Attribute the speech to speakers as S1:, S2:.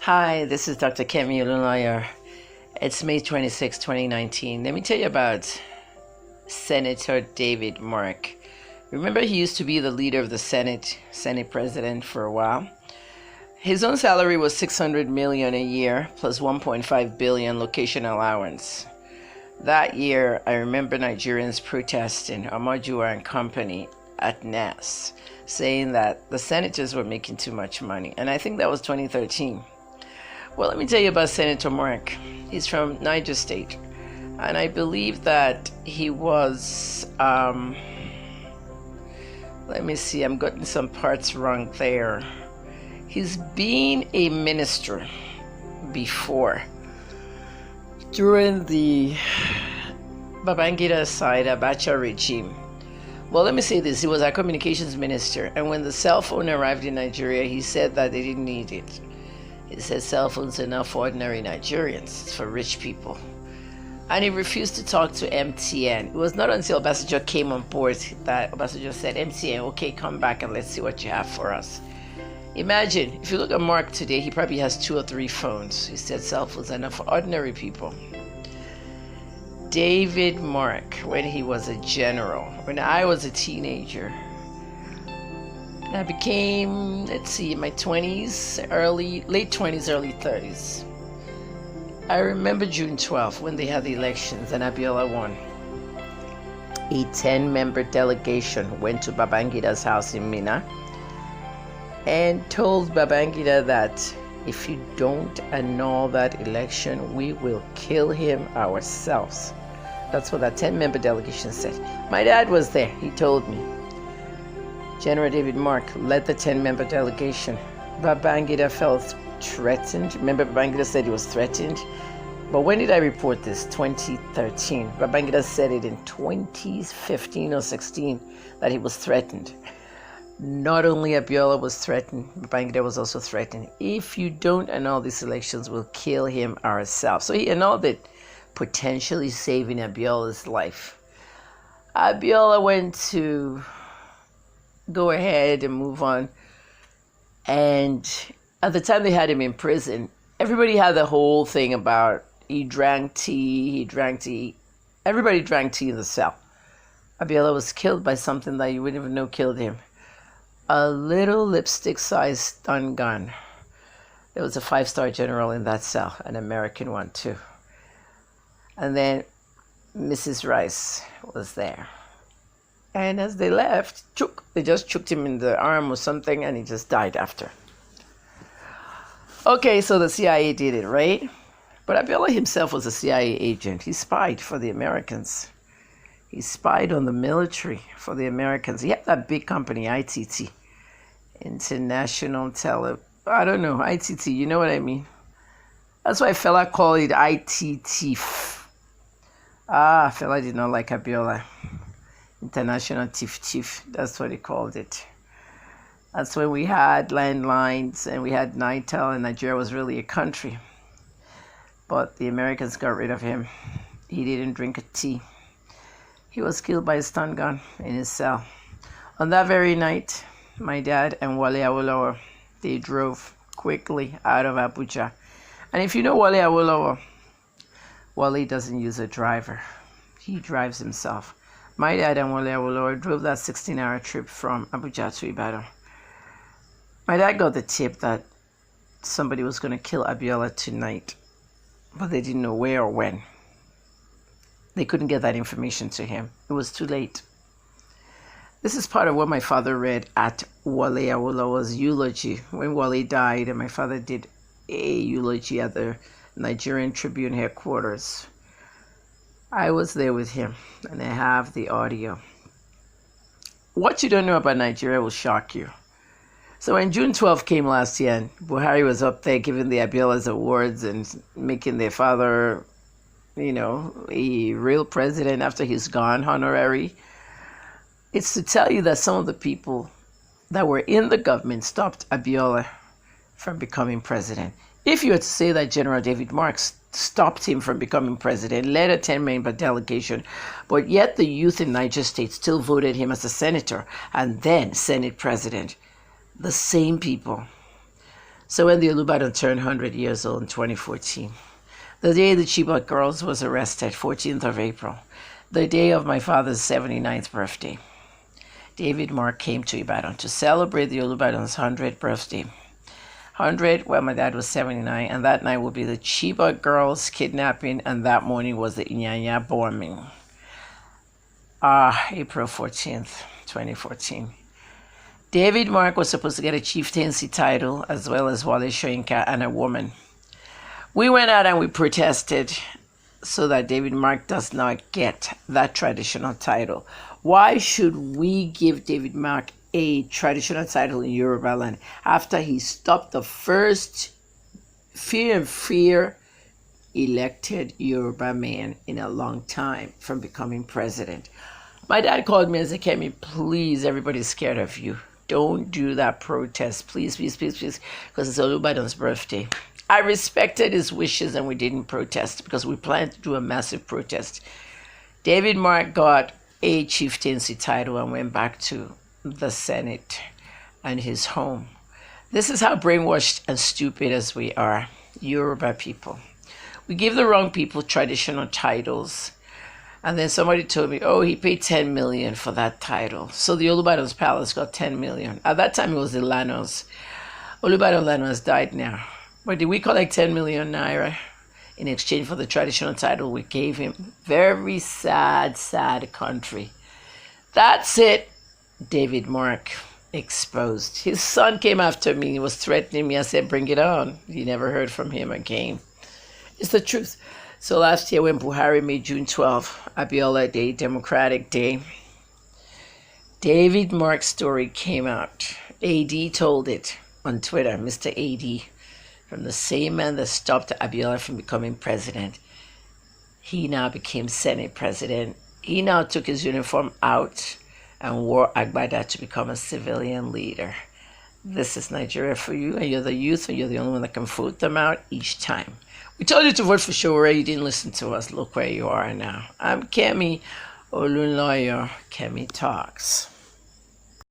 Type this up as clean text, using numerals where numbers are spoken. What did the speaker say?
S1: Hi, this is Dr. Kemi Olunlaya. It's May 26, 2019. Let me tell you about Senator David Mark. Remember, he used to be the leader of the Senate president for a while. His own salary was $600 million a year plus $1.5 billion location allowance. That year, I remember Nigerians protesting Amajua and company at NAS, saying that the senators were making too much money. And I think that was 2013. Well, let me tell you about Senator Mark. He's from Niger State. And I believe that he was, let me see, I'm getting some parts wrong there. He's been a minister before. During the Babangida side Abacha regime. Well, let me say this. He was our communications minister. And when the cell phone arrived in Nigeria, he said that they didn't need it. He said cell phones are not for ordinary Nigerians. It's for rich people. And he refused to talk to MTN. It was not until Obasanjo came on board that Obasanjo said, MTN, okay, come back and let's see what you have for us. Imagine, if you look at Mark today, he probably has 2 or 3 phones. He said cell phones are not for ordinary people. David Mark, when he was a general, when I was a teenager, I became, let's see, in my 20s, late 20s, early 30s. I remember June 12th when they had the elections and Abiola won. A 10-member delegation went to Babangida's house in Minna and told Babangida that if you don't annul that election, we will kill him ourselves. That's what that 10-member delegation said. My dad was there. He told me. General David Mark led the 10-member delegation. Babangida felt threatened. Remember, Babangida said he was threatened. But when did I report this? 2013. Babangida said it in 2015 or 16 that he was threatened. Not only Abiola was threatened, Babangida was also threatened. If you don't annul these elections, we'll kill him ourselves. So he annulled it, potentially saving Abiola's life. Abiola went to go ahead and move on. And at the time they had him in prison, everybody had the whole thing about he drank tea. Everybody drank tea in the cell. Abiola was killed by something that you wouldn't even know killed him. A little lipstick-sized stun gun. There was a 5-star general in that cell, an American one too. And then Mrs. Rice was there. And as they left, they just choked him in the arm or something, and he just died after. Okay, so the CIA did it, right? But Abiola himself was a CIA agent. He spied for the Americans. He spied on the military for the Americans. He had that big company, ITT, International I don't know, ITT, you know what I mean? That's why fella called it ITT. Fella did not like Abiola. International Tiff. That's what he called it. That's when we had landlines and we had Nitel, and Nigeria was really a country. But the Americans got rid of him. He didn't drink a tea. He was killed by a stun gun in his cell. On that very night, my dad and Wale Awolowo, they drove quickly out of Abuja. And if you know Wale Awolowo, Wale doesn't use a driver. He drives himself. My dad and Wale Awolowo drove that 16-hour trip from Abuja to Ibadan. My dad got the tip that somebody was going to kill Abiola tonight, but they didn't know where or when. They couldn't get that information to him. It was too late. This is part of what my father read at Wale Awolowo's eulogy when Wale died, and my father did a eulogy at the Nigerian Tribune headquarters. I was there with him, and I have the audio. What you don't know about Nigeria will shock you. So when June 12th came last year, and Buhari was up there giving the Abiola's awards and making their father, a real president after he's gone, honorary, it's to tell you that some of the people that were in the government stopped Abiola from becoming president. If you were to say that General David Mark stopped him from becoming president, led a 10-member delegation, but yet the youth in Niger State still voted him as a senator and then Senate president, the same people So when the Olubadan turned 100 years old in 2014, the day the Chibok girls was arrested, 14th of April, the day of my father's 79th birthday, David Mark came to Ibadan to celebrate the Olubadan's 100th birthday. 100, well, my dad was 79, and that night will be the Chibok girls kidnapping, and that morning was the Inyanya bombing. April 14th, 2014. David Mark was supposed to get a chieftaincy title, as well as Wale Soyinka and a woman. We went out and we protested so that David Mark does not get that traditional title. Why should we give David Mark a traditional title in Yoruba land after he stopped the first fear elected Yoruba man in a long time from becoming president? My dad called me and said, Kemi, please, everybody's scared of you. Don't do that protest. Please, please, please, please, because it's Olubadan's birthday. I respected his wishes and we didn't protest because we planned to do a massive protest. David Mark got a chieftaincy title and went back to the Senate and his home. This is how brainwashed and stupid as we are, Yoruba people. We give the wrong people traditional titles. And then somebody told me, oh, he paid 10 million for that title. So the Olubadan's palace got 10 million. At that time, it was the Lanos. Olubadan Lanos died now. But did we collect 10 million naira in exchange for the traditional title we gave him? Very sad, sad country. That's it. David Mark exposed. His son came after me. He was threatening me. I said, bring it on. You never heard from him again. It's the truth. So last year when Buhari made June 12th, Abiola Day, Democratic Day, David Mark's story came out. AD told it on Twitter, Mr. AD, from the same man that stopped Abiola from becoming president. He now became Senate president. He now took his uniform out and wore Agbada to become a civilian leader. This is Nigeria for you, and you're the youth, and you're the only one that can vote them out each time. We told you to vote for Showore. You didn't listen to us. Look where you are now. I'm Kemi Olunloyo. Kemi Talks.